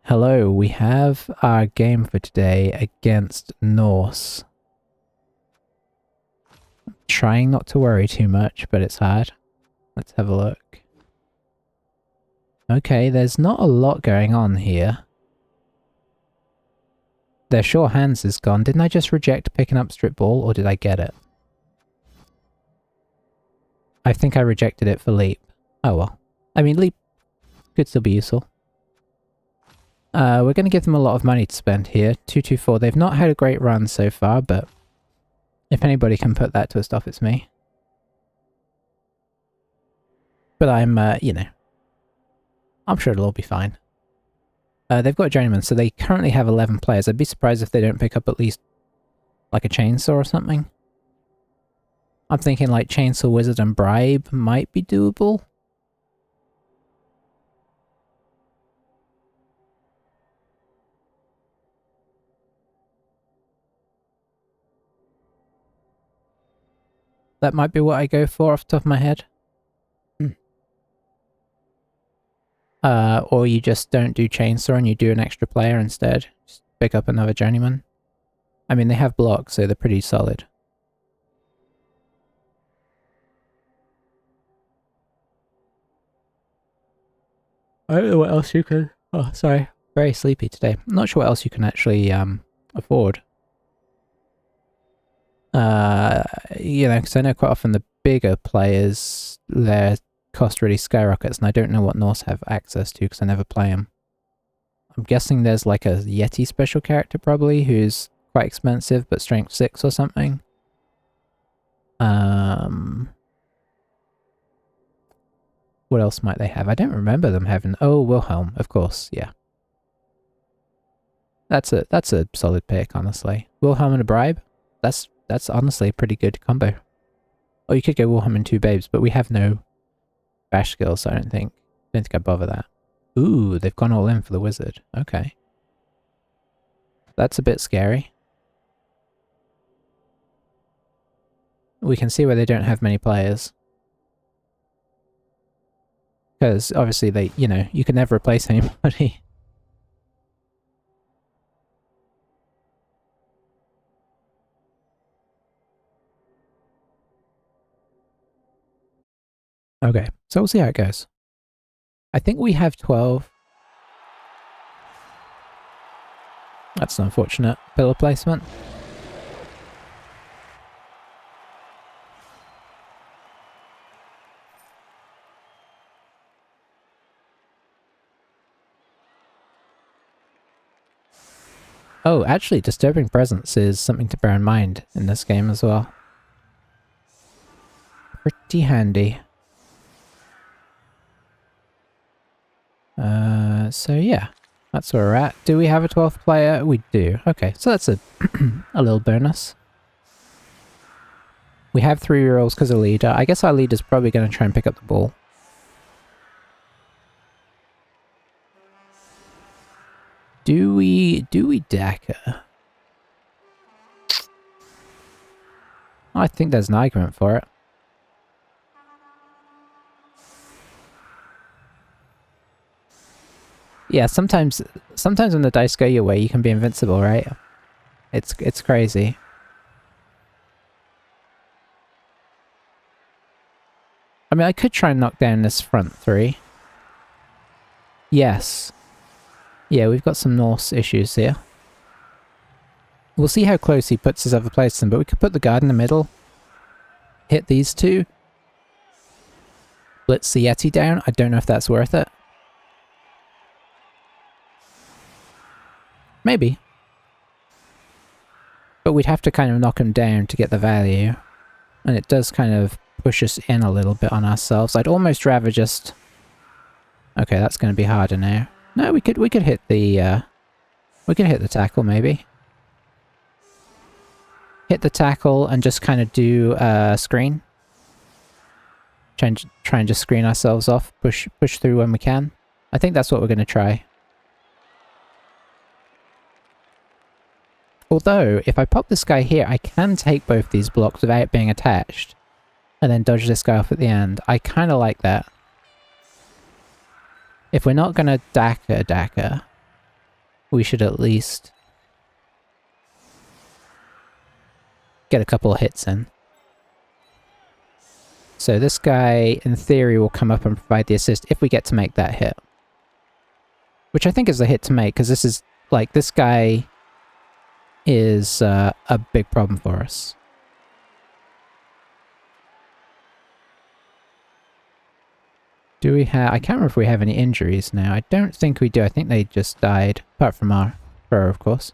Hello, we have our game for today against Norse. Trying not to worry too much, but it's hard. Let's have a look. Okay, there's not a lot going on here. Their sure hands is gone. Didn't I just reject picking up strip ball, or did I get it? I think I rejected it for leap. Oh well. I mean, leap could still be useful. We're going to give them a lot of money to spend here. 224. They've not had a great run so far, but if anybody can put that to a stop, it's me. But I'm, you know, I'm sure it'll all be fine. They've got a journeyman, so they currently have 11 players. I'd be surprised if they don't pick up at least like a chainsaw or something. I'm thinking like chainsaw, wizard, and bribe might be doable. That might be what I go for off the top of my head. Or you just don't do chainsaw and you do an extra player instead. Just pick up another journeyman. I mean, they have blocks, so they're pretty solid. I don't know what else you can... Oh, sorry. Very sleepy today. I'm not sure what else you can actually, afford. You know, because I know quite often the bigger players, their cost really skyrockets, and I don't know what Norse have access to because I never play them. I'm guessing there's like a Yeti special character probably, who's quite expensive, but strength 6 or something. What else might they have? I don't remember them having... Oh, Wilhelm, of course, yeah. That's a solid pick, honestly. Wilhelm and a bribe? That's honestly a pretty good combo. Or you could go Wilhelm and 2 babes, but we have no bash skills, so I don't think I'd bother that. Ooh, they've gone all in for the wizard. Okay. That's a bit scary. We can see where they don't have many players. Because obviously they, you know, you can never replace anybody. Okay, so we'll see how it goes. I think we have 12. That's an unfortunate pillar placement. Oh, actually, disturbing presence is something to bear in mind in this game as well. Pretty handy. So yeah, that's where we're at. Do we have a 12th player? We do. Okay, so that's a a little bonus. We have 3 rerolls because of leader. I guess our leader's probably going to try and pick up the ball. Do we Daka? I think there's an argument for it. Yeah, sometimes when the dice go your way, you can be invincible, right? It's crazy. I mean, I could try and knock down this front 3. Yes. Yeah, we've got some Norse issues here. We'll see how close he puts his other players in, but we could put the guard in the middle. Hit these 2. Blitz the Yeti down. I don't know if that's worth it. Maybe. But we'd have to kind of knock him down to get the value. And it does kind of push us in a little bit on ourselves. I'd almost rather just... Okay, that's going to be harder now. No, we could hit the... we could hit the tackle, maybe. Hit the tackle and just kind of do screen. Try and just screen ourselves off. Push through when we can. I think that's what we're going to try. Although, if I pop this guy here, I can take both these blocks without being attached. And then dodge this guy off at the end. I kind of like that. If we're not going to Daka, we should at least get a couple of hits in. So this guy, in theory, will come up and provide the assist if we get to make that hit. Which I think is the hit to make, because this is, like, this guy is a big problem for us. Do we have... I can't remember if we have any injuries now. I don't think we do. I think they just died, apart from our thrower, of course.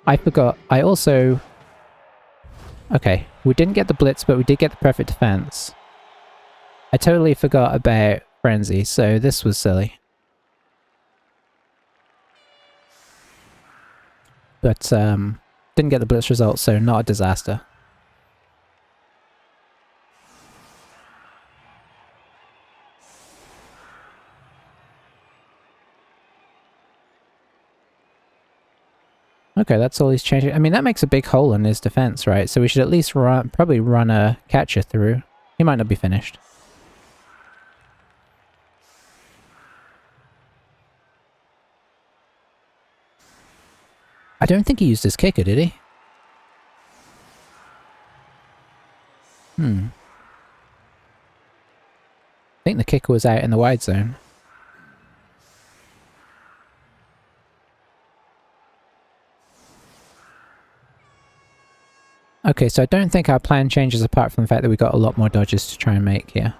I forgot. I also... Okay, we didn't get the blitz, but we did get the perfect defense. I totally forgot about Frenzy, so this was silly. But, didn't get the blitz result, so not a disaster. Okay, that's all he's changing. I mean, that makes a big hole in his defense, right? So we should at least probably run a catcher through. He might not be finished. I don't think he used his kicker, did he? I think the kicker was out in the wide zone. Okay, so I don't think our plan changes apart from the fact that we got a lot more dodges to try and make here.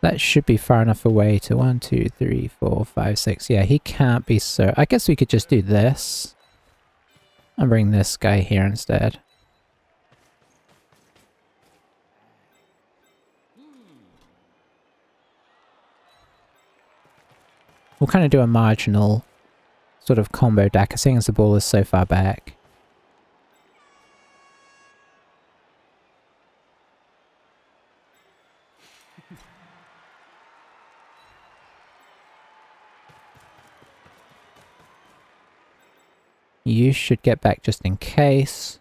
That should be far enough away to 1, 2, 3, 4, 5, 6. Yeah, he can't be so... I guess we could just do this. And bring this guy here instead. We'll kind of do a marginal sort of combo Daka, seeing as the ball is so far back. You should get back just in case.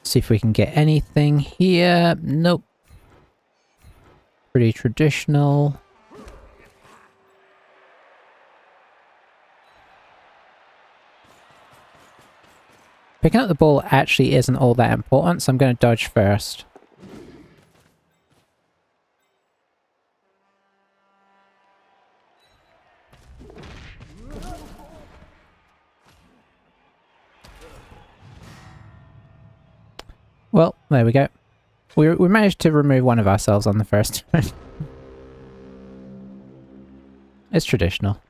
See if we can get anything here. Nope. Pretty traditional. Picking up the ball actually isn't all that important, so I'm going to dodge first. Well, there we go. We managed to remove one of ourselves on the first. It's traditional.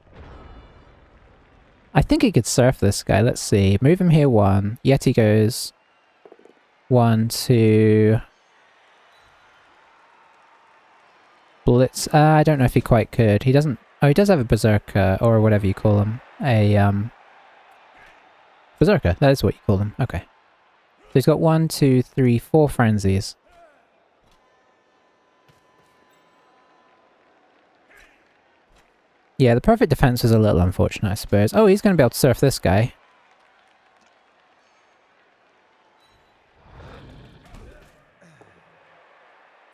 I think he could surf this guy. Let's see. Move him here 1. Yeti goes 1, 2. Blitz. I don't know if he quite could. He doesn't... Oh, he does have a berserker, or whatever you call him. A, berserker. That is what you call him. Okay. So he's got 1, 2, 3, 4 frenzies. Yeah, the perfect defense was a little unfortunate, I suppose. Oh, he's going to be able to surf this guy.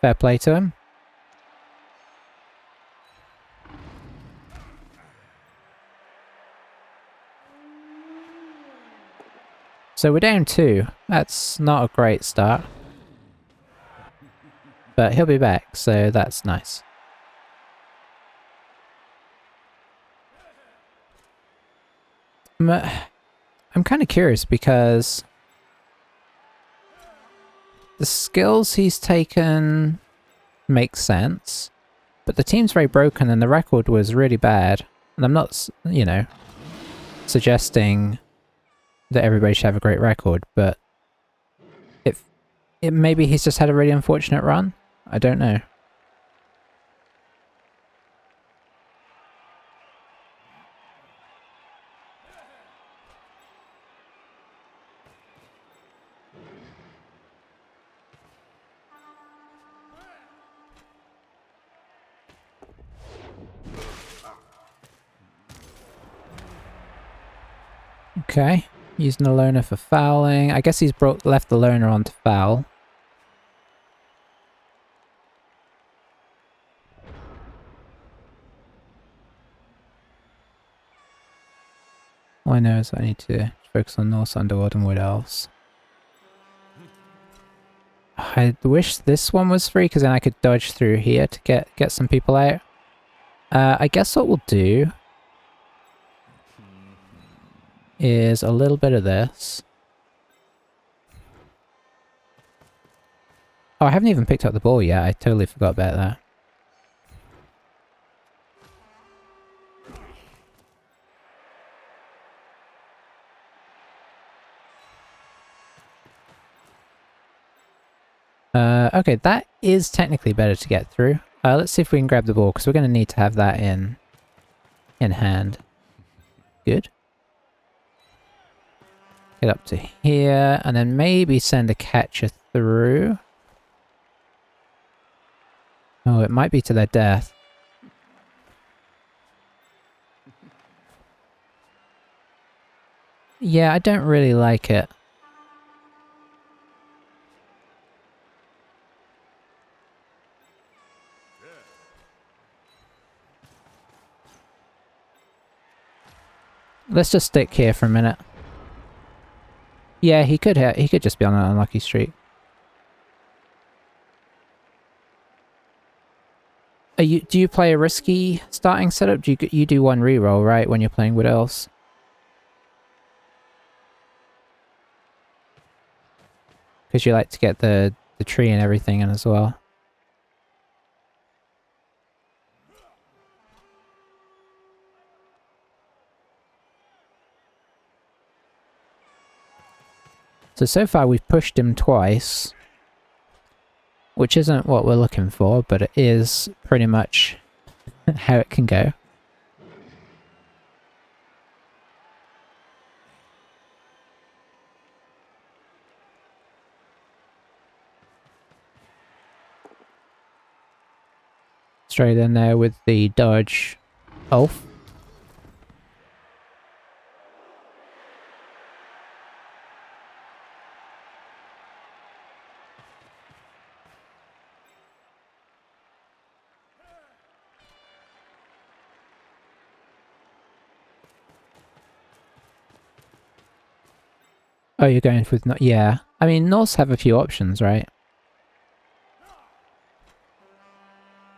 Fair play to him. So we're down 2. That's not a great start. But he'll be back, so that's nice. I'm kind of curious because the skills he's taken make sense, but the team's very broken and the record was really bad. And I'm not, you know, suggesting that everybody should have a great record, but maybe he's just had a really unfortunate run. I don't know. Okay. Using the loner for fouling. I guess he's left the loner on to foul. All I know is I need to focus on Norse Underworld and Wood Elves. I wish this one was free because then I could dodge through here to get some people out. I guess what we'll do is a little bit of this. Oh, I haven't even picked up the ball yet. I totally forgot about that. Okay, that is technically better to get through. Let's see if we can grab the ball, because we're going to need to have that in hand. Good. Get up to here, and then maybe send a catcher through. Oh, it might be to their death. Yeah, I don't really like it. Let's just stick here for a minute. Yeah, he could just be on an unlucky streak. Do you play a risky starting setup? You do one reroll, right, when you're playing Wood Elves? Because you like to get the tree and everything in as well. So far we've pushed him twice. Which isn't what we're looking for, but it is pretty much how it can go. Straight in there with the dodge. Off. Oh, you're going with... Yeah. I mean, Norse have a few options, right?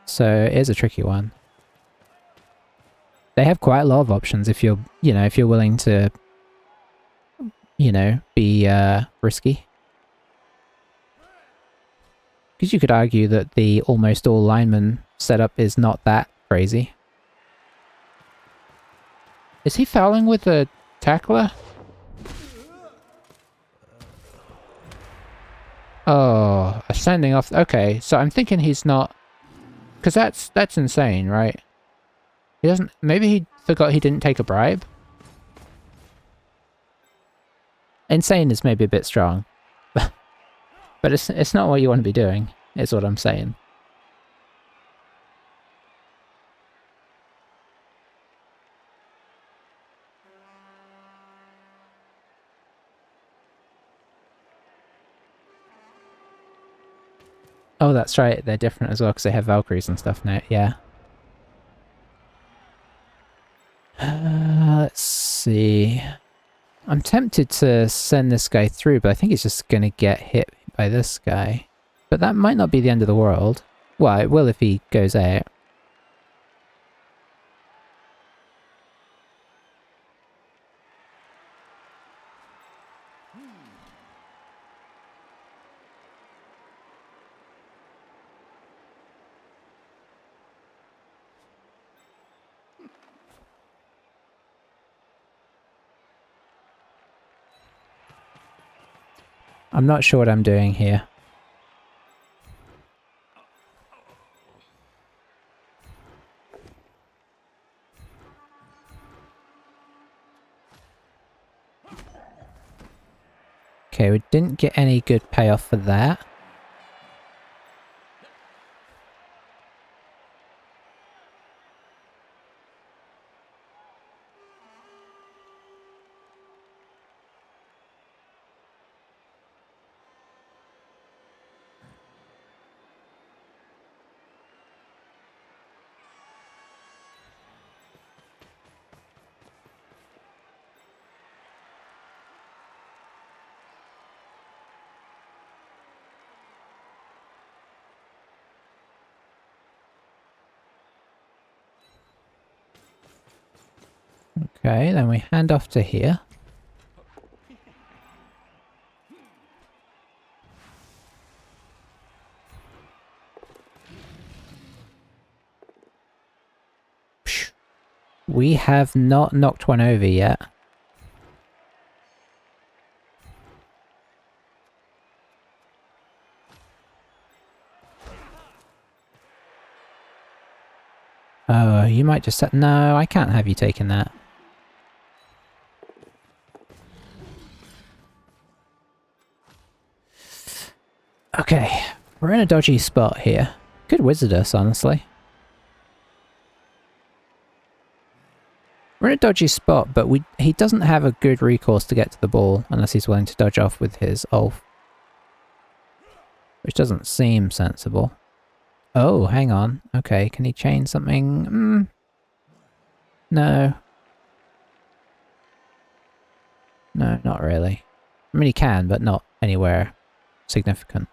So it is a tricky one. They have quite a lot of options if you're, if you're willing to, be risky. Because you could argue that the almost all lineman setup is not that crazy. Is he fouling with a tackler? Oh, ascending off. Okay, so I'm thinking he's not, because that's insane, right? He doesn't. Maybe he forgot he didn't take a bribe. Insane is maybe a bit strong, but it's not what you want to be doing. Is what I'm saying. Oh, that's right. They're different as well because they have Valkyries and stuff now. Yeah. Let's see. I'm tempted to send this guy through, but I think he's just going to get hit by this guy. But that might not be the end of the world. Well, it will if he goes out. I'm not sure what I'm doing here. Okay, we didn't get any good payoff for that. Okay, then we hand off to here. Psh. We have not knocked one over yet. Oh, you might just say, no, I can't have you taking that. Okay, we're in a dodgy spot here. Could wizard us, honestly. We're in a dodgy spot, but he doesn't have a good recourse to get to the ball unless he's willing to dodge off with his Ulf. Which doesn't seem sensible. Oh, hang on. Okay, can he chain something? No. No, not really. I mean, he can, but not anywhere significant.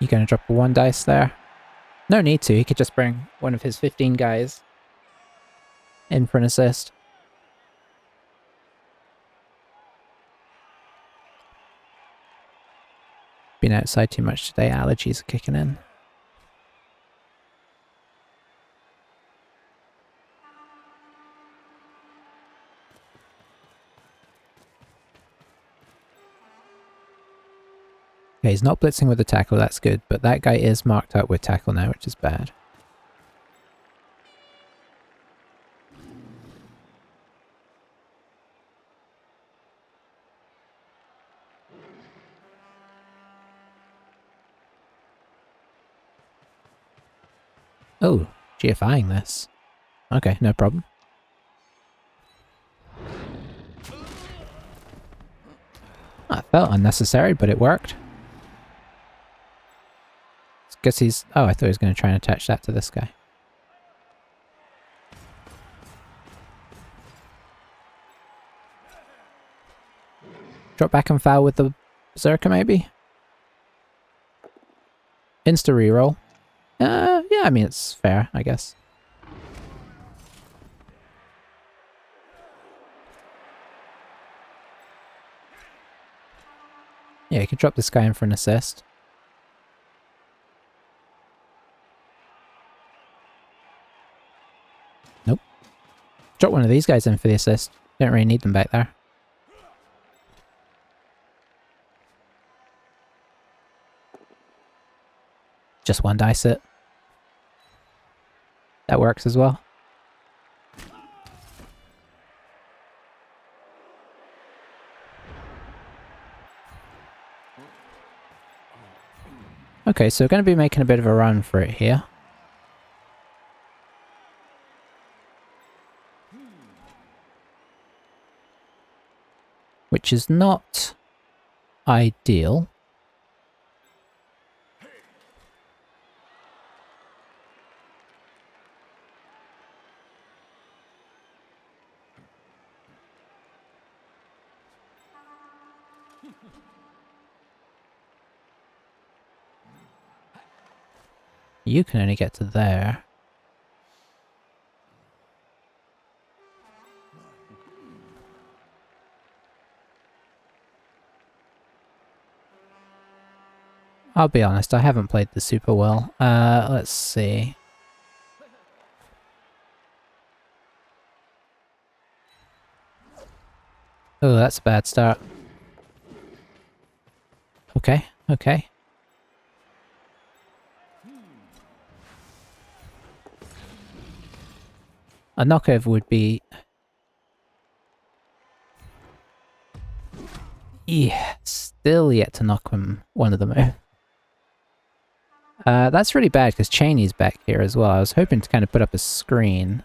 You gonna drop a 1 dice there? No need to, he could just bring one of his 15 guys in for an assist. Been outside too much today, allergies are kicking in. Okay, he's not blitzing with the tackle, that's good, but that guy is marked out with tackle now, which is bad. Oh, GFIing this. Okay, no problem. That felt unnecessary, but it worked. Guess he's... Oh, I thought he was going to try and attach that to this guy. Drop back and foul with the Berserker, maybe? Insta reroll. Yeah, I mean, it's fair, I guess. Yeah, you can drop this guy in for an assist. Nope. Drop one of these guys in for the assist. Don't really need them back there. Just 1 dice it. That works as well. Okay, so we're going to be making a bit of a run for it here. Which is not ideal. You can only get to there. I'll be honest, I haven't played this super well. Let's see. Oh, that's a bad start. Okay, okay. A knockover would be... Yeah, still yet to knock one of them out. That's really bad because Cheney's back here as well. I was hoping to kind of put up a screen.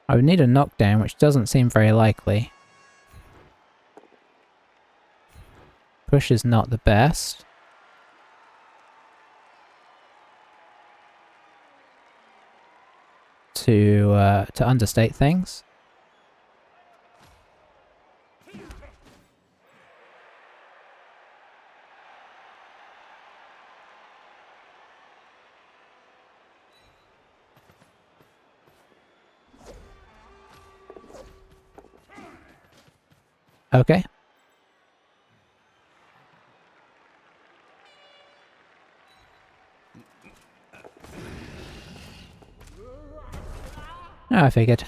I would need a knockdown, which doesn't seem very likely. Push is not the best. To understate things. Okay. Oh, I figured.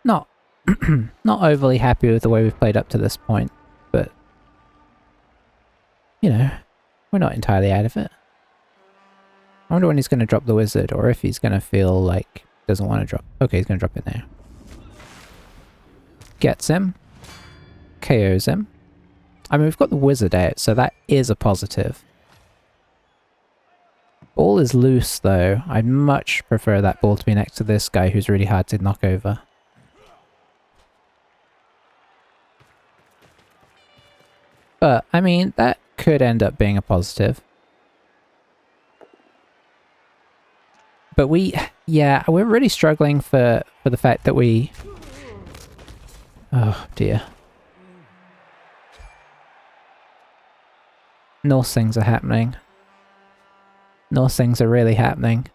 Not, not overly happy with the way we've played up to this point, but, you know, we're not entirely out of it. I wonder when he's going to drop the wizard, or if he's going to feel like he doesn't want to drop. Okay, he's going to drop it now. Gets him. KOs him. I mean, we've got the wizard out, so that is a positive. Ball is loose, though. I'd much prefer that ball to be next to this guy who's really hard to knock over. But, I mean, that could end up being a positive. But yeah, we're really struggling for the fact that we... Oh, dear. Norse things are happening. Norse things are really happening.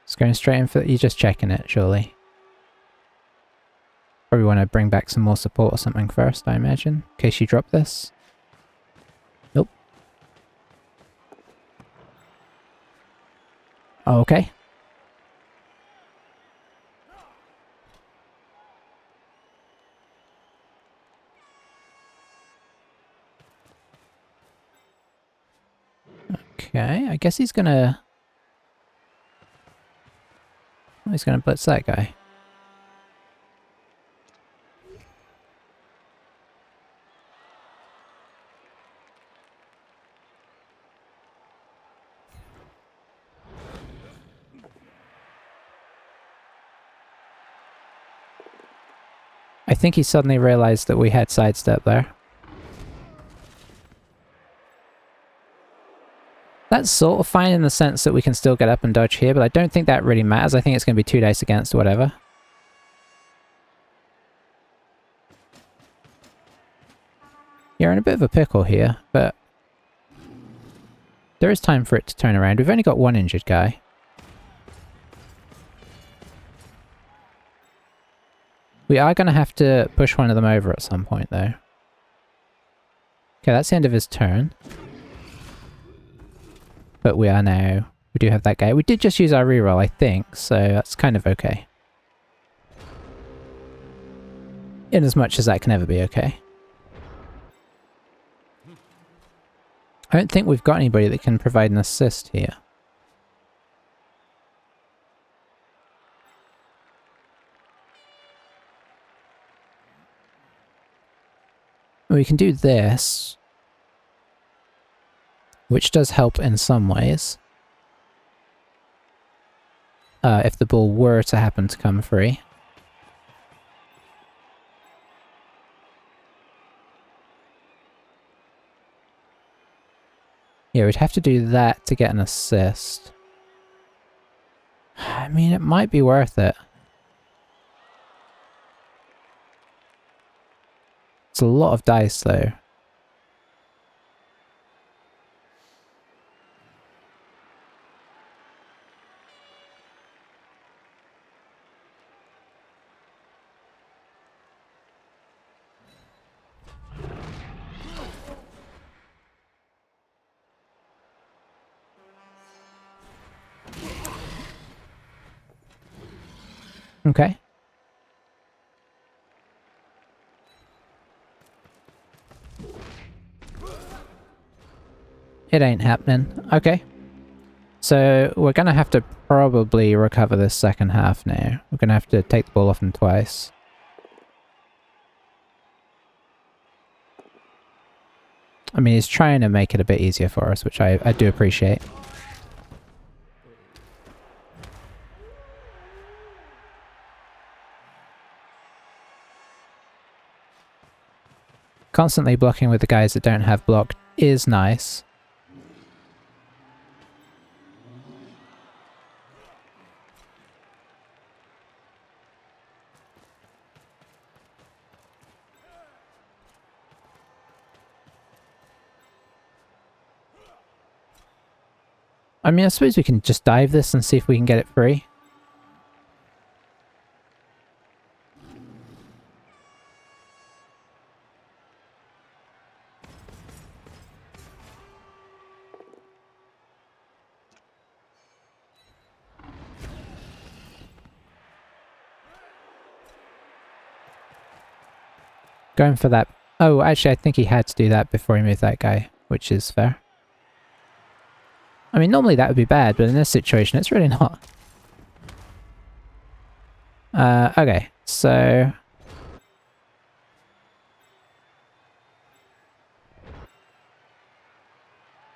It's going straight in for... You're just checking it, surely. Probably want to bring back some more support or something first, I imagine. In case you drop this. Nope. Okay. Okay, I guess he's gonna... Oh, he's gonna blitz that guy. I think he suddenly realized that we had sidestep there. That's sort of fine in the sense that we can still get up and dodge here, but I don't think that really matters. I think it's going to be 2 dice against whatever. You're in a bit of a pickle here, but there is time for it to turn around. We've only got one injured guy. We are going to have to push one of them over at some point, though. Okay, that's the end of his turn. But we are now... We do have that guy. We did just use our reroll, I think, so that's kind of okay. In as much as that can ever be okay. I don't think we've got anybody that can provide an assist here. We can do this, which does help in some ways. If the ball were to happen to come free. Yeah, we'd have to do that to get an assist. I mean, it might be worth it. It's a lot of dice, though. Okay. It ain't happening. Okay. So we're going to have to probably recover this second half now. We're going to have to take the ball off them twice. I mean, he's trying to make it a bit easier for us, which I do appreciate. Constantly blocking with the guys that don't have block is nice. I mean, I suppose we can just dive this and see if we can get it free. Going for that. Oh, actually, I think he had to do that before he moved that guy, which is fair. I mean, normally that would be bad, but in this situation, it's really not. Okay, so...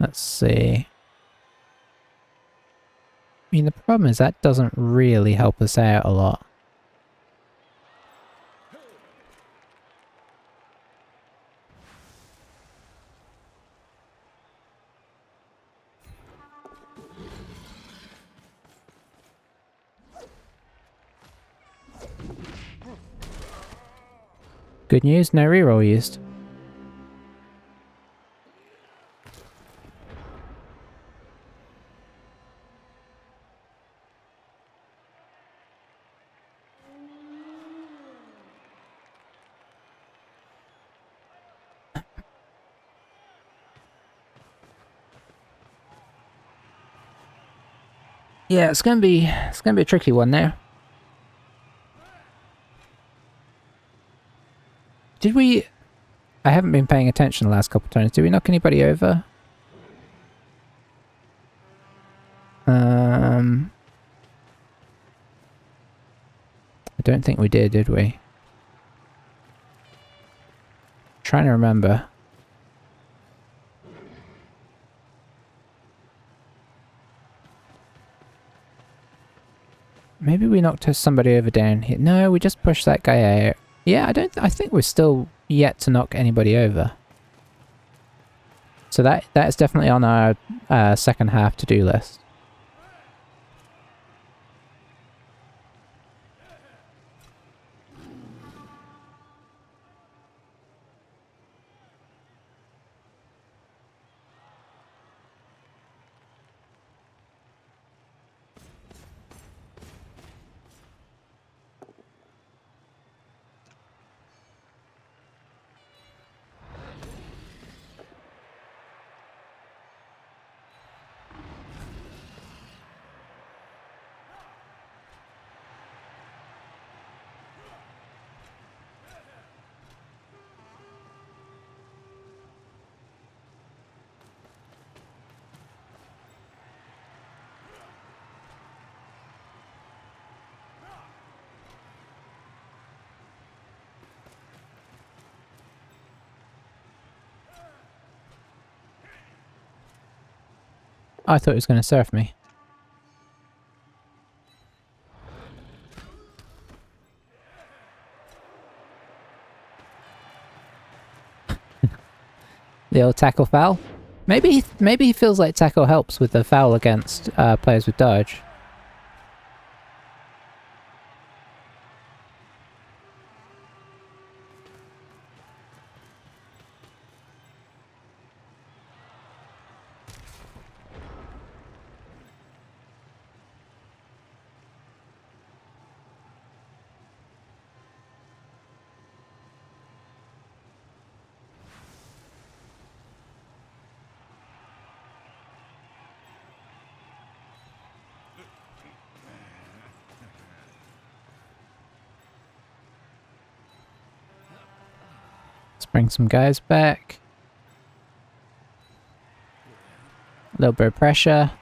let's see. I mean, the problem is that doesn't really help us out a lot. Good news, no reroll used. Yeah, it's gonna be a tricky one now. Did we... I haven't been paying attention the last couple of turns. Did we knock anybody over? I don't think we did we? Trying to remember. Maybe we knocked somebody over down here. No, we just pushed that guy out. Yeah, I think we're still yet to knock anybody over. So that is definitely on our second half to-do list. I thought it was going to surf me. The old tackle foul? Maybe he feels like tackle helps with the foul against players with dodge. Let's bring some guys back. A little bit of pressure.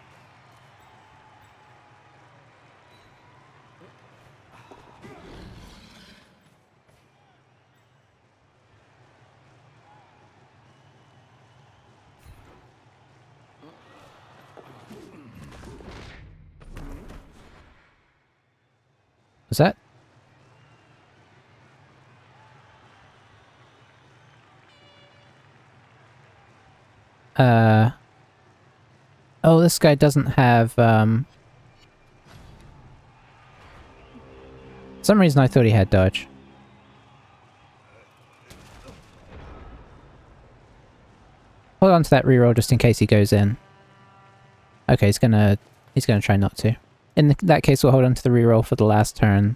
Was that? Oh, this guy doesn't have, For some reason I thought he had dodge. Hold on to that reroll just in case he goes in. Okay, he's gonna try not to. In that case, we'll hold on to the reroll for the last turn.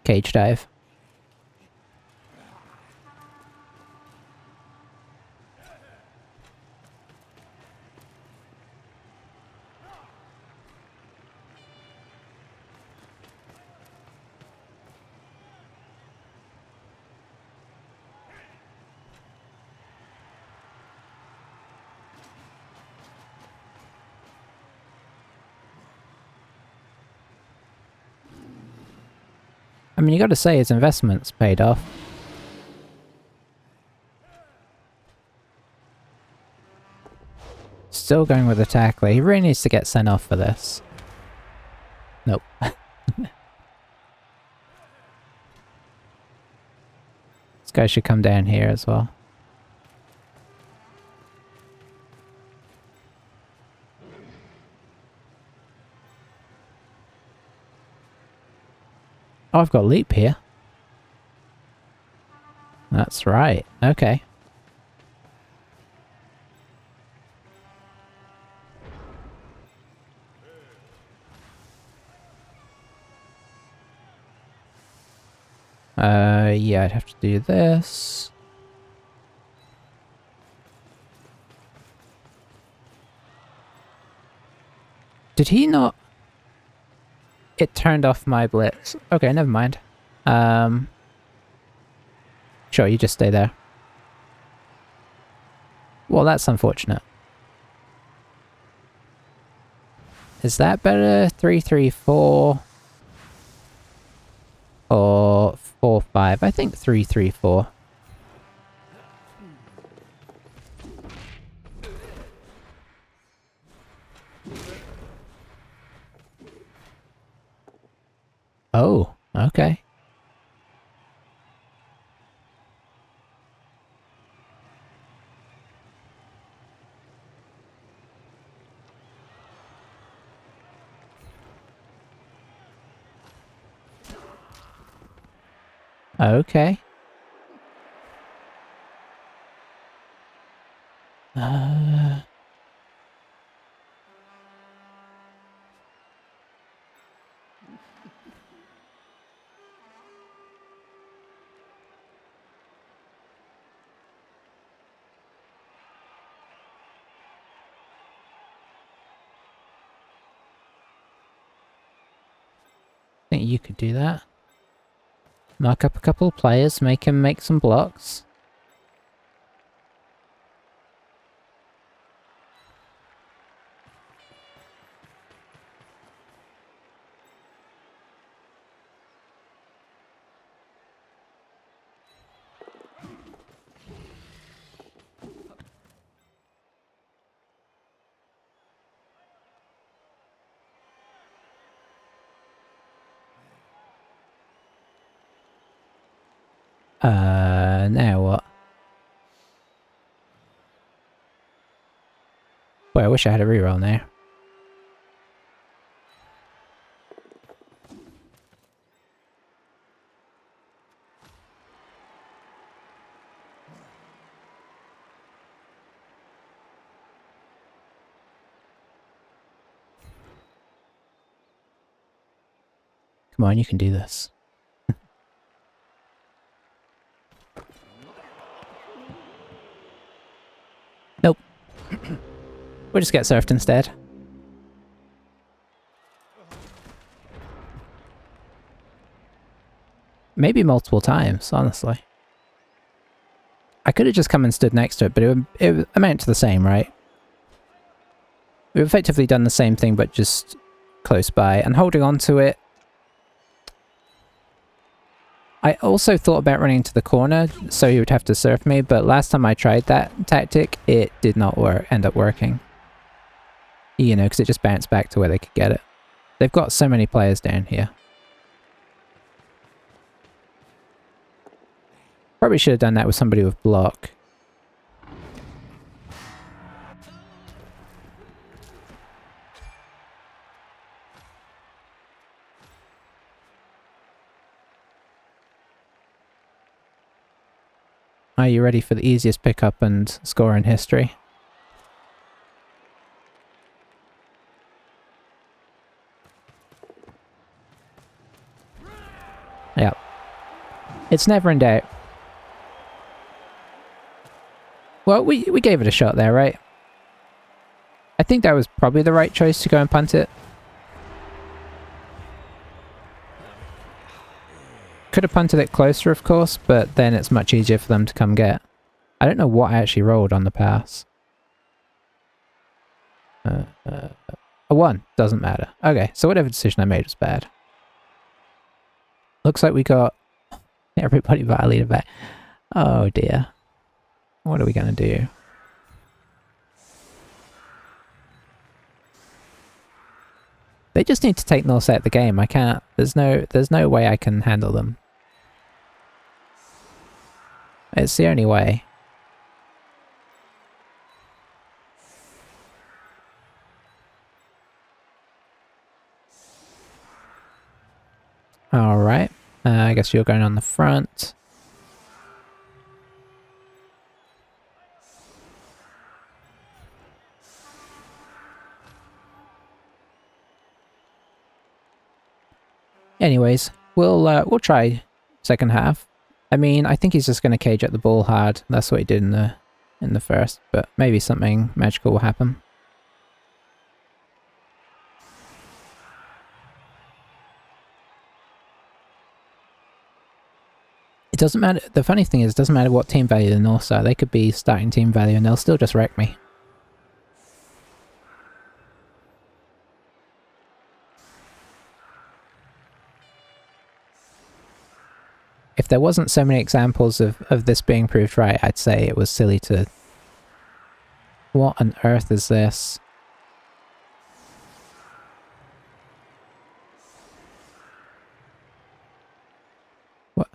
Cage dive. I mean, you gotta say his investment's paid off. Still going with the tackler. He really needs to get sent off for this. Nope. This guy should come down here as well. Oh, I've got leap here. That's right. Okay. Yeah, I'd have to do this. Did he not? It turned off my blitz. Okay, never mind. Sure, you just stay there. Well, that's unfortunate. Is that better? 3-3-4 or 4-5? I think 3-3-4. Oh, okay. Okay. I think you could do that. Mark up a couple of players, make him make some blocks. Now what? Boy, I wish I had a reroll now. Come on, you can do this. Nope. We'll just get surfed instead. Maybe multiple times, honestly. I could have just come and stood next to it, but it would amount to the same, right? We've effectively done the same thing, but just close by. And holding on to it... I also thought about running into the corner, so he would have to surf me, but last time I tried that tactic, it did not end up working. You know, because it just bounced back to where they could get it. They've got so many players down here. Probably should have done that with somebody with block. Are you ready for the easiest pickup and score in history? Yep. It's never in doubt. Well, we gave it a shot there, right? I think that was probably the right choice to go and punt it. Could have punted it closer, of course, but then it's much easier for them to come get. I don't know what I actually rolled on the pass. A 1. Doesn't matter. Okay, so whatever decision I made was bad. Looks like we got everybody but our leader back. Oh dear. What are we going to do? They just need to take North out of the game. I can't. There's no way I can handle them. It's the only way. Alright. I guess you're going on the front. Anyways, we'll try second half. I mean, I think he's just going to cage at the ball hard. That's what he did in the first, but maybe something magical will happen. It doesn't matter. The funny thing is, it doesn't matter what team value the North are. They could be starting team value and they'll still just wreck me. If there wasn't so many examples of this being proved right, I'd say it was silly to... What on earth is this? What?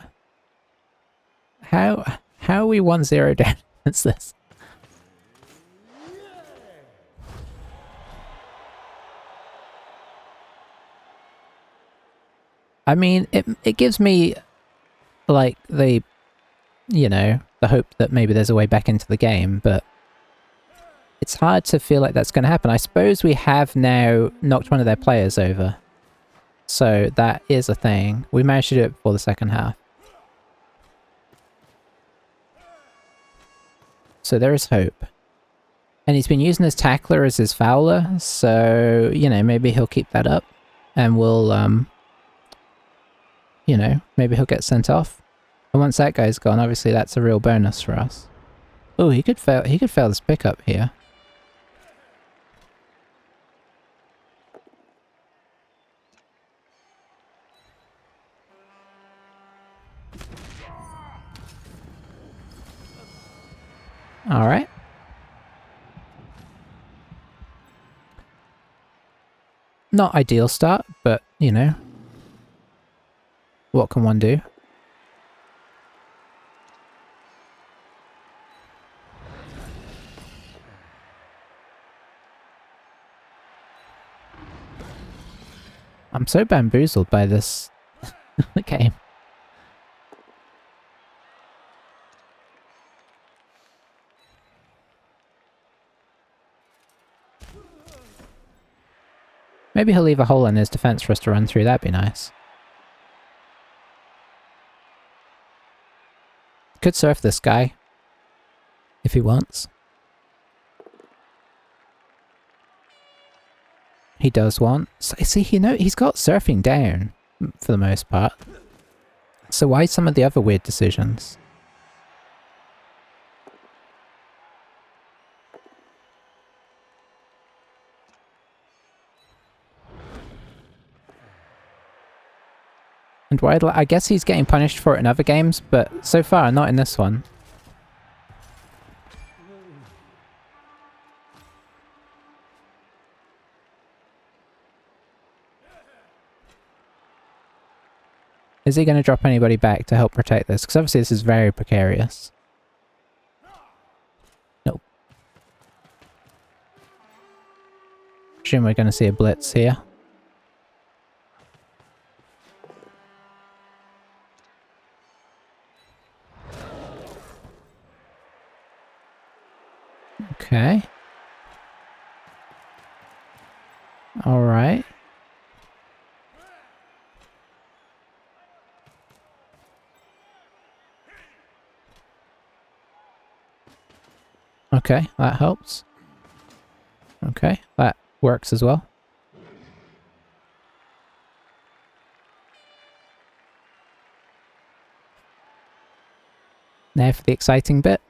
How are we 1-0 down against this? I mean, it gives me, like, the hope that maybe there's a way back into the game, but it's hard to feel like that's going to happen. I suppose we have now knocked one of their players over. So that is a thing. We managed to do it before the second half. So there is hope. And he's been using his tackler as his fouler, so, maybe he'll keep that up. And we'll, maybe he'll get sent off. And once that guy's gone, obviously that's a real bonus for us. Oh, he could fail this pickup here. Alright. Not ideal start, but, what can one do? I'm so bamboozled by this game. Maybe he'll leave a hole in his defense for us to run through, that'd be nice. Could surf this guy. If he wants. He does want. So, see, he's got surfing down, for the most part. So why some of the other weird decisions? And why? I guess he's getting punished for it in other games, but so far not in this one. Is he going to drop anybody back to help protect this? Because obviously this is very precarious. Nope. Presume we're going to see a blitz here. Okay. Alright. Okay, that helps. Okay, that works as well. Now for the exciting bit.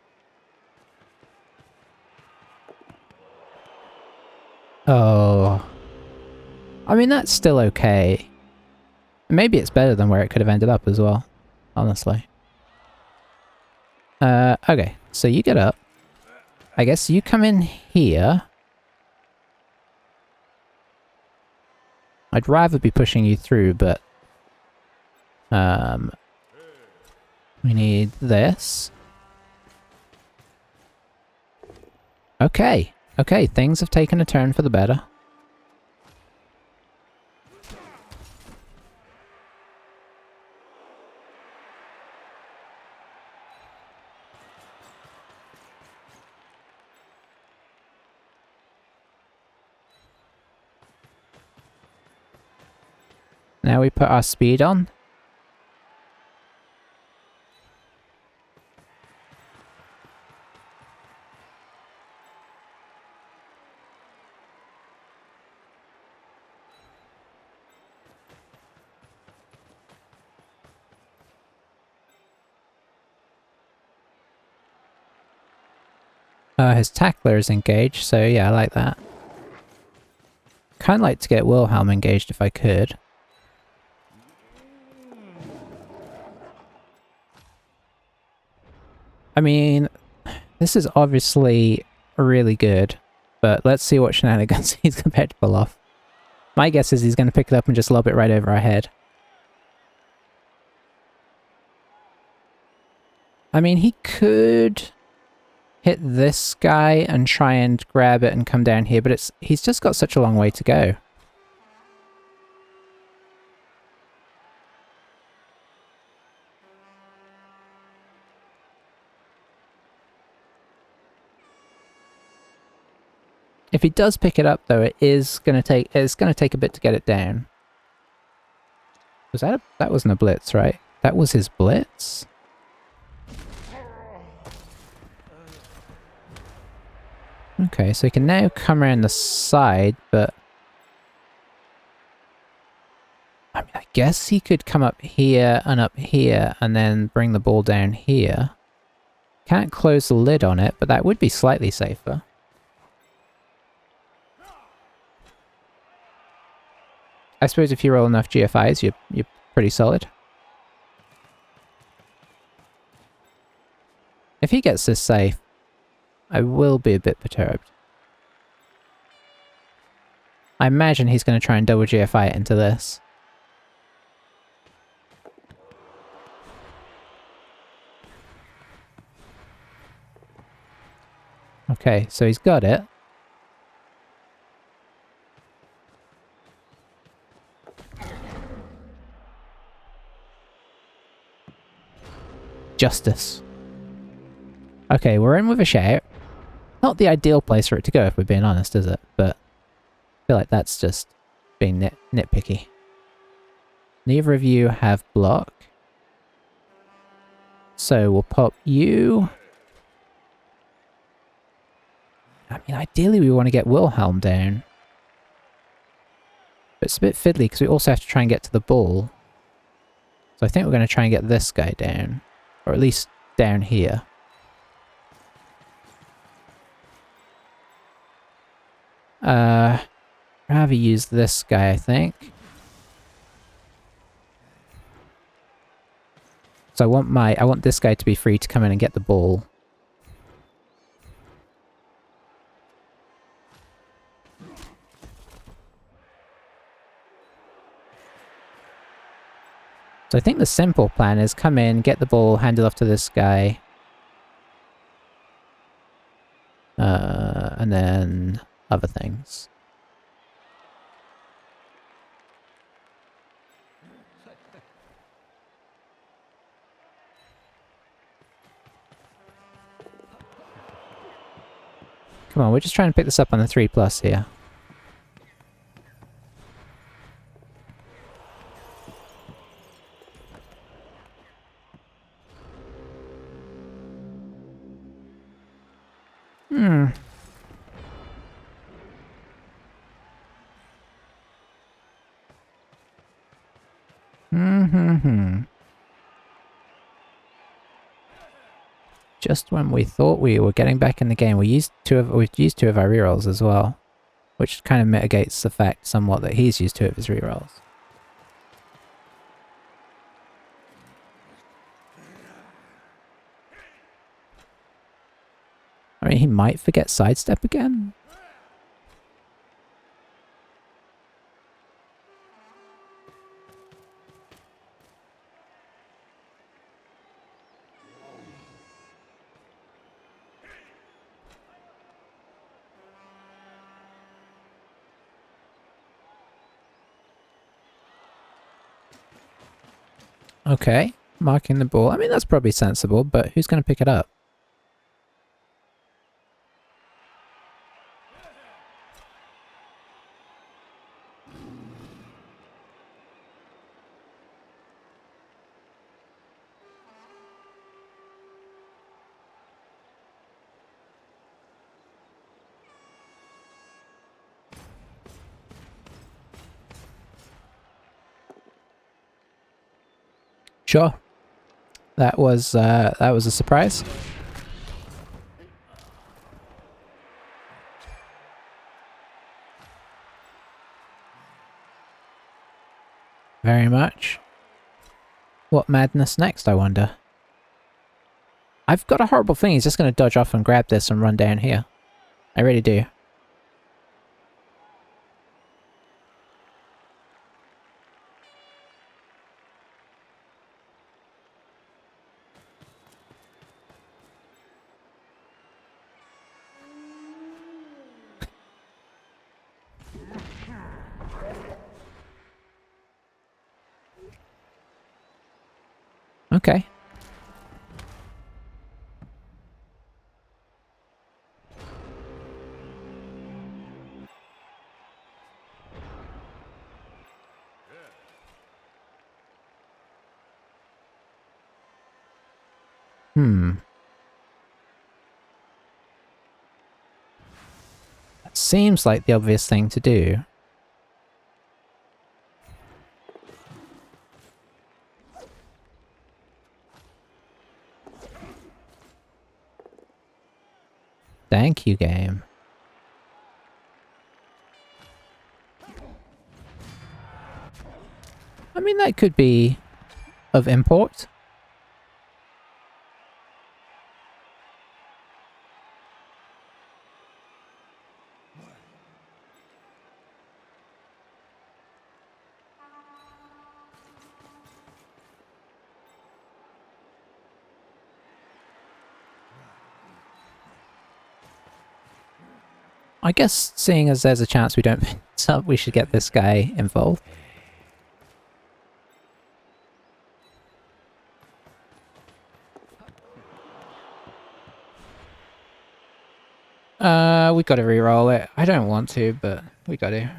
Oh. I mean, that's still okay. Maybe it's better than where it could have ended up as well, honestly. Okay, so you get up. I guess you come in here. I'd rather be pushing you through, but... we need this. Okay. Okay, things have taken a turn for the better. Now we put our speed on. His tackler is engaged, so yeah, I like that. Kind of like to get Wilhelm engaged if I could. I mean, this is obviously really good, but let's see what shenanigans he's prepared to pull off. My guess is he's going to pick it up and just lob it right over our head. I mean, he could hit this guy and try and grab it and come down here, but he's just got such a long way to go. If he does pick it up, though, it's going to take a bit to get it down. Was that wasn't a blitz, right? That was his blitz? Okay, so he can now come around the side, but... I mean, I guess he could come up here and then bring the ball down here. Can't close the lid on it, but that would be slightly safer. I suppose if you roll enough GFIs, you're pretty solid. If he gets this safe, I will be a bit perturbed. I imagine he's going to try and double GFI it into this. Okay, so he's got it. Justice. Okay, we're in with a shout. Not the ideal place for it to go, if we're being honest, is it? But I feel like that's just being nitpicky. Neither of you have block. So we'll pop you. I mean, ideally we want to get Wilhelm down. But it's a bit fiddly because we also have to try and get to the ball. So I think we're going to try and get this guy down. Or at least down here. Rather use this guy, I think. So I want this guy to be free to come in and get the ball. So I think the simple plan is come in, get the ball, hand it off to this guy. And then other things. Come on, we're just trying to pick this up on the 3+ here. Just when we thought we were getting back in the game, we've used two of our rerolls as well, which kind of mitigates the fact somewhat that he's used 2 of his rerolls. I mean, he might forget sidestep again. Okay, marking the ball. I mean, that's probably sensible, but who's going to pick it up? Sure. That was a surprise. Very much. What madness next, I wonder? I've got a horrible feeling he's just going to dodge off and grab this and run down here. I really do. Okay. That seems like the obvious thing to do. Thank you, game. I mean, that could be of import. I guess seeing as there's a chance we don't pick this up, we should get this guy involved. We gotta re-roll it. I don't want to, but we gotta.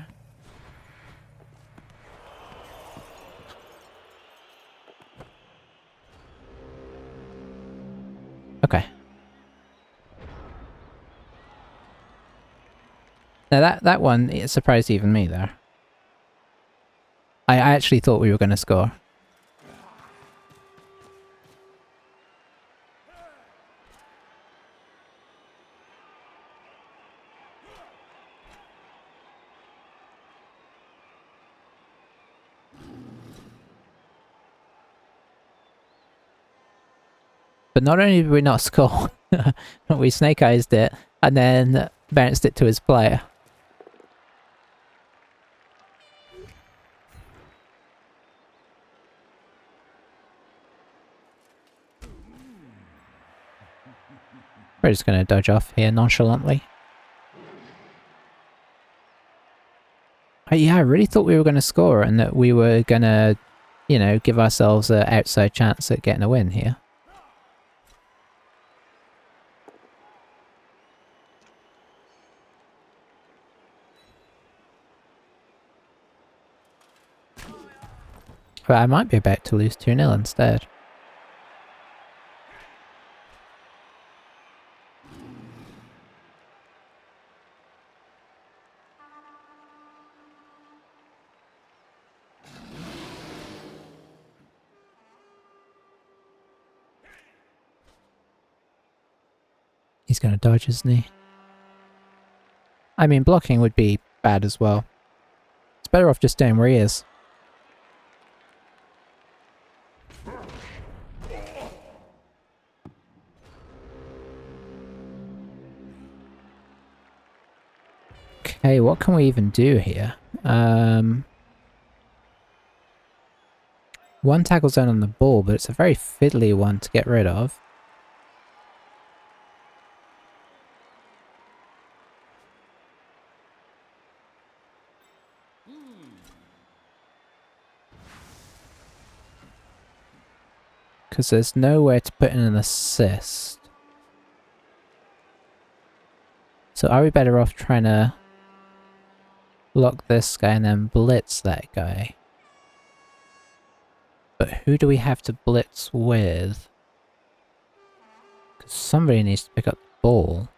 Okay. Now that one, it surprised even me there. I actually thought we were gonna score. But not only did we not score, we snake eyes it and then bounced it to his player. We're just going to dodge off here nonchalantly. Yeah, I really thought we were going to score and that we were going to, you know, give ourselves an outside chance at getting a win here. But I might be about to lose 2-0 instead. He's going to dodge, isn't he? I mean, blocking would be bad as well. It's better off just staying where he is. Okay, what can we even do here? One tackle zone on the ball, but it's a very fiddly one to get rid of. Because there's nowhere to put in an assist. So are we better off trying to lock this guy and then blitz that guy? But who do we have to blitz with? Because somebody needs to pick up the ball.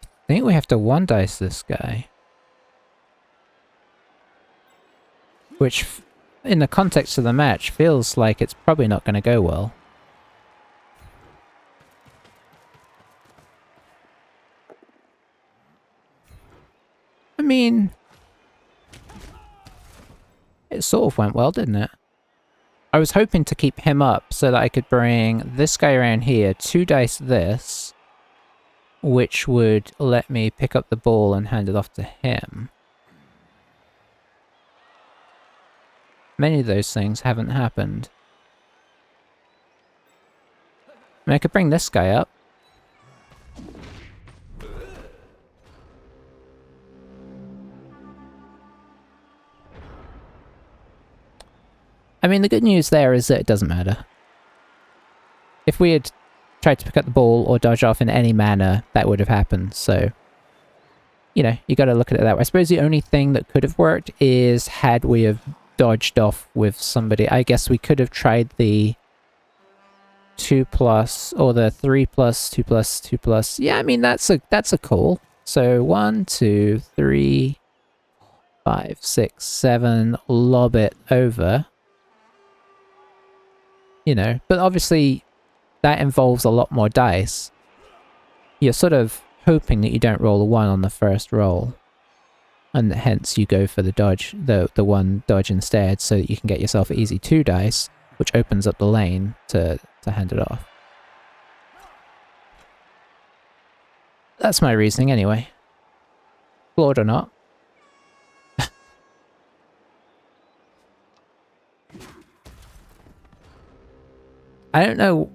I think we have to one dice this guy. Which, in the context of the match, feels like it's probably not going to go well. I mean, it sort of went well, didn't it? I was hoping to keep him up so that I could bring this guy around here, 2 dice this, which would let me pick up the ball and hand it off to him. Many of those things haven't happened. I mean, I could bring this guy up. I mean, the good news there is that it doesn't matter. If we had tried to pick up the ball or dodge off in any manner, that would have happened, so... You know, you gotta look at it that way. I suppose the only thing that could have worked is had we have dodged off with somebody. I guess we could have tried the 2+ or the 3+, 2+, 2+. Yeah, I mean, that's a call. So 1, 2, 3, 5, 6, 7, lob it over. You know, but obviously that involves a lot more dice. You're sort of hoping that you don't roll a 1 on the first roll. And hence you go for the dodge, the one dodge instead, so that you can get yourself an easy 2 dice, which opens up the lane to hand it off. That's my reasoning anyway. Flawed or not. I don't know.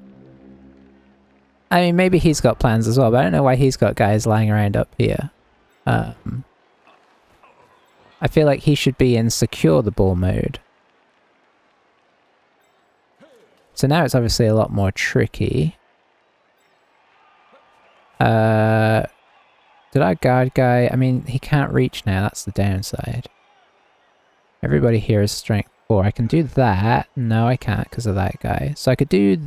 I mean, maybe he's got plans as well, but I don't know why he's got guys lying around up here. I feel like he should be in secure the ball mode. So now it's obviously a lot more tricky. Did our guard guy... I mean, he can't reach now, that's the downside. Everybody here is strength 4. I can do that. No, I can't because of that guy. So I could do...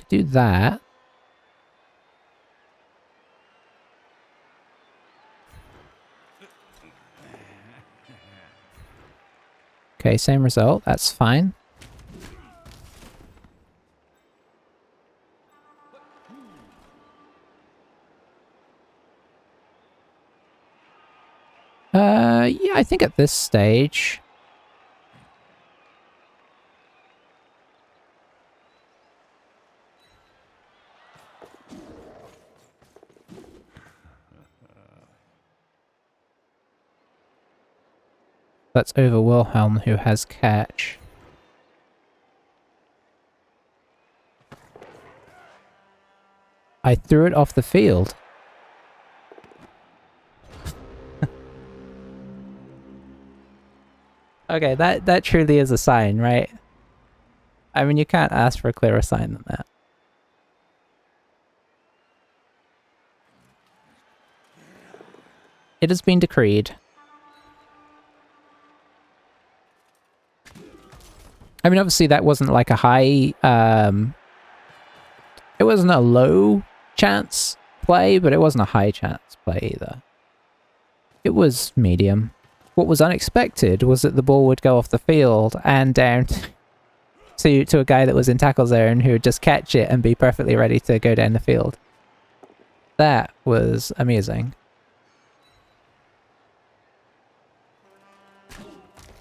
do that. Okay, same result. That's fine. Yeah, I think at this stage... That's over Wilhelm, who has catch. I threw it off the field. Okay, that truly is a sign, right? I mean, you can't ask for a clearer sign than that. It has been decreed. I mean, obviously that wasn't like a high, it wasn't a low chance play, but it wasn't a high chance play either. It was medium. What was unexpected was that the ball would go off the field and down to a guy that was in tackle zone who would just catch it and be perfectly ready to go down the field. That was amazing.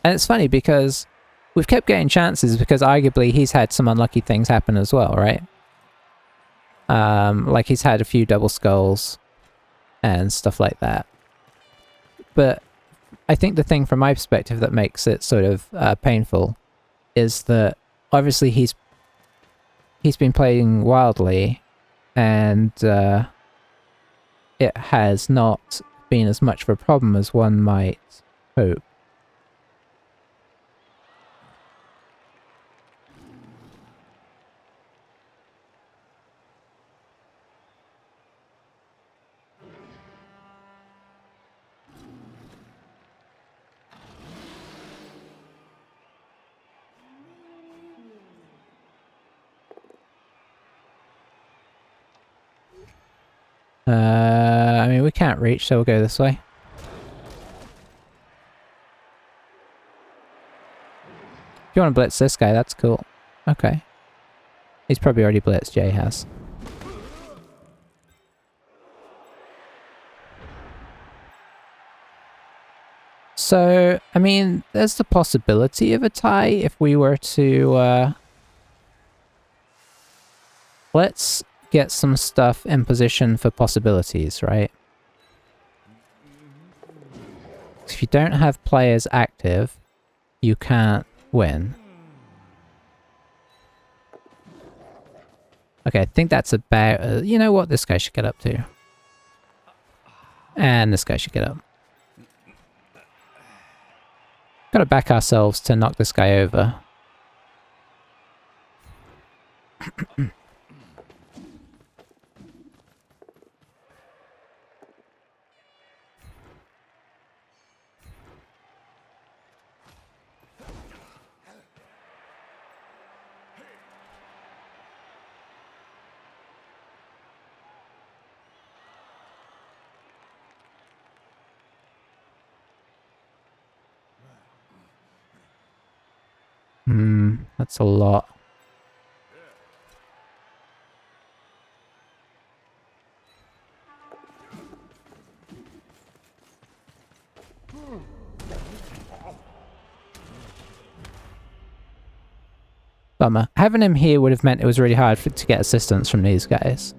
And it's funny because we've kept getting chances because arguably he's had some unlucky things happen as well, right? Like he's had a few double skulls and stuff like that. But I think the thing from my perspective that makes it sort of painful is that obviously he's been playing wildly and it has not been as much of a problem as one might hope. I mean, we can't reach, so we'll go this way. If you want to blitz this guy, that's cool. Okay. He's probably already blitzed, Jay has. So, I mean, there's the possibility of a tie if we were to, let's get some stuff in position for possibilities, right? If you don't have players active, you can't win. Okay, I think that's about... you know what? This guy should get up too. And this guy should get up. Gotta back ourselves to knock this guy over. That's a lot. Bummer. Having him here would have meant it was really hard to get assistance from these guys.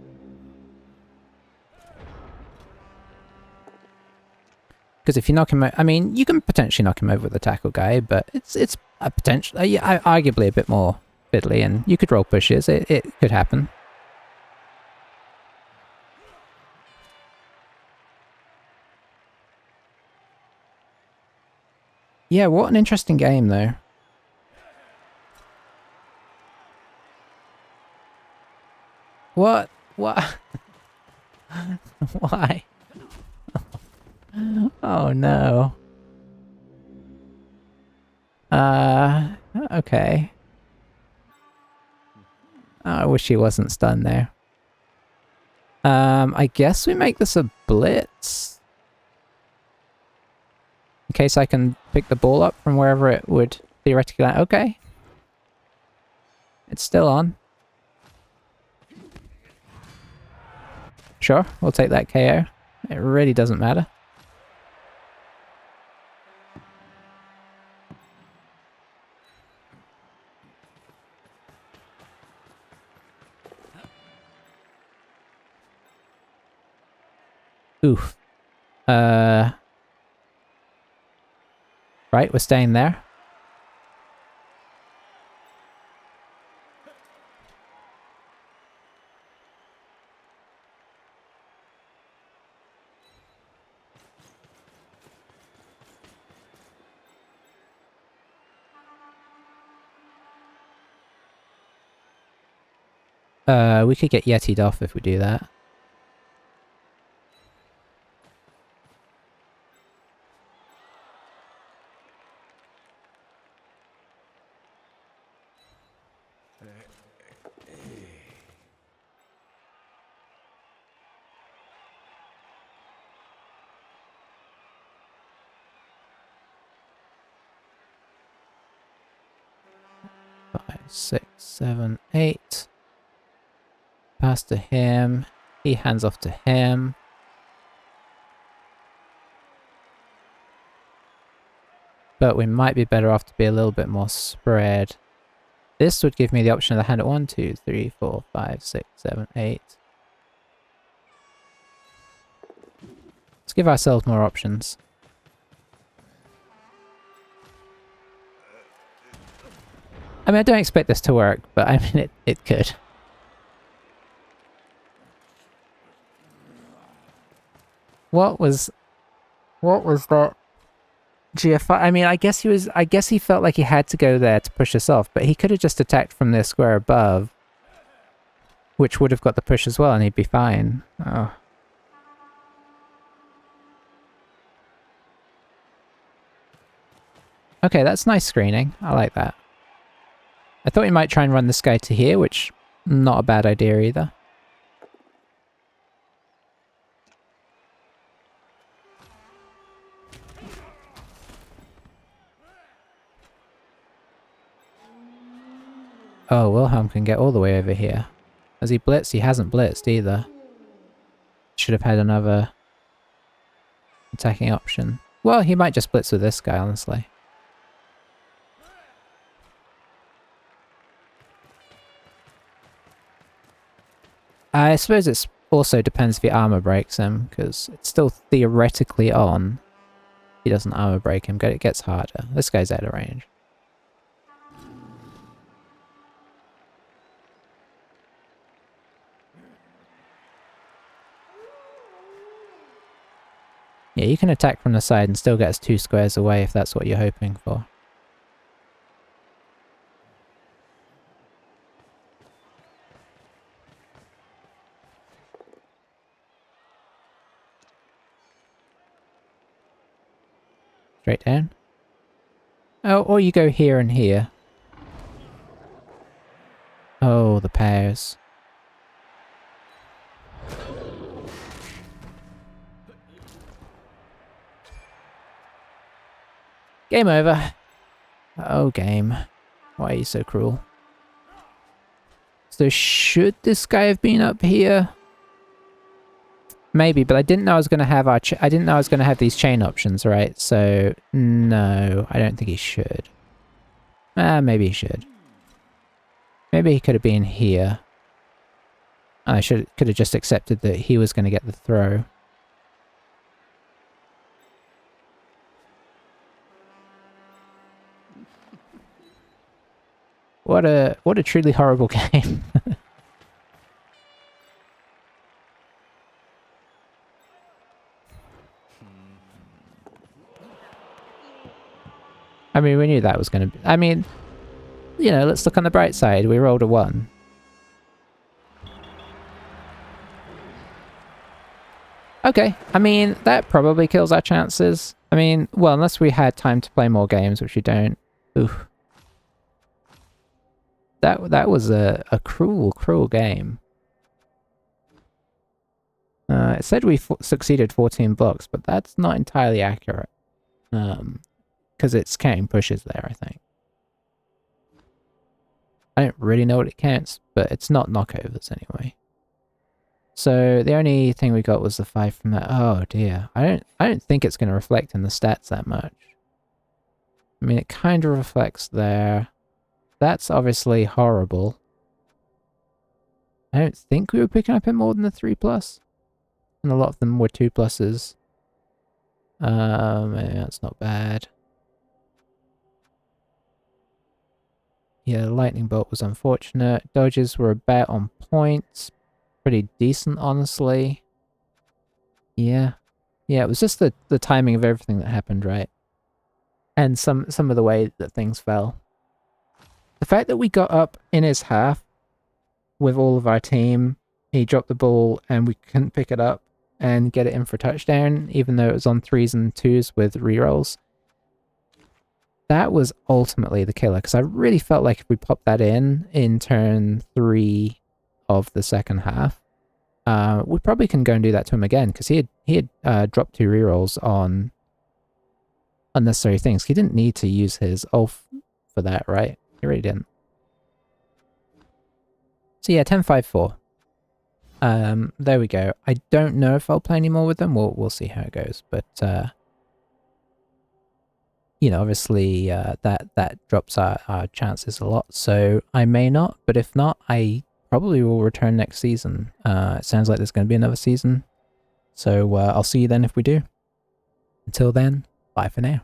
Because if you knock him out, I mean, you can potentially knock him over with a tackle guy, but it's a potential, arguably a bit more fiddly, and you could roll pushes. It could happen. Yeah, what an interesting game, though. What? What? Why? Oh no. Okay. Oh, I wish he wasn't stunned there. I guess we make this a blitz. In case I can pick the ball up from wherever it would theoretically land. Okay. It's still on. Sure, we'll take that KO. It really doesn't matter. Oof. Right, we're staying there. We could get Yeti'd off if we do that. Five, six, seven, eight. Pass to him. He hands off to him. But we might be better off to be a little bit more spread. This would give me the option of the hand at 1, 2, 3, 4, 5, 6, 7, 8. Let's give ourselves more options. I mean, I don't expect this to work, but I mean, it could. What was that GFI? I mean, I guess he felt like he had to go there to push us off, but he could have just attacked from the square above, which would have got the push as well, and he'd be fine. Oh. Okay, that's nice screening. I like that. I thought he might try and run this guy to here, which not a bad idea either. Oh, Wilhelm can get all the way over here. Has he blitzed? He hasn't blitzed either. Should have had another attacking option. Well, he might just blitz with this guy, honestly. I suppose it also depends if he armor breaks him, because it's still theoretically on. He doesn't armor break him, it gets harder. This guy's out of range. Yeah, you can attack from the side and still get us 2 squares away if that's what you're hoping for. Straight down. Oh, or you go here and here. Oh, the pairs. Game over. Oh, game. Why are you so cruel? So should this guy have been up here? Maybe, but I didn't know I was going to have I didn't know I was going to have these chain options, right? So no, I don't think he should. Maybe he should. Maybe he could have been here. I could have just accepted that he was going to get the throw. What a truly horrible game. I mean, we knew that was going to be... I mean, you know, let's look on the bright side. We rolled a 1. Okay, I mean, that probably kills our chances. I mean, well, unless we had time to play more games, which we don't. Oof. That was a cruel, cruel game. It said we succeeded 14 blocks, but that's not entirely accurate. Because it's counting pushes there, I think. I don't really know what it counts, but it's not knockovers anyway. So the only thing we got was the 5 from that. Oh dear. I don't think it's going to reflect in the stats that much. I mean, it kind of reflects there. That's obviously horrible. I don't think we were picking up it more than the 3+. And a lot of them were 2+. Yeah, that's not bad. Yeah, the lightning bolt was unfortunate. Dodges were about on point. Pretty decent, honestly. Yeah. Yeah, it was just the timing of everything that happened, right? And some of the way that things fell. The fact that we got up in his half with all of our team. He dropped the ball and we couldn't pick it up and get it in for touchdown, even though it was on 3s and 2s with rerolls. That was ultimately the killer, because I really felt like if we popped that in turn 3 of the second half, we probably can go and do that to him again, because he had dropped 2 rerolls on unnecessary things. He didn't need to use his Ulf for that, right? He really didn't. So yeah, 10-5-4. There we go. I don't know if I'll play any more with them. We'll see how it goes. But you know, obviously that drops our chances a lot. So I may not, but if not, I probably will return next season. It sounds like there's going to be another season. So I'll see you then if we do. Until then, bye for now.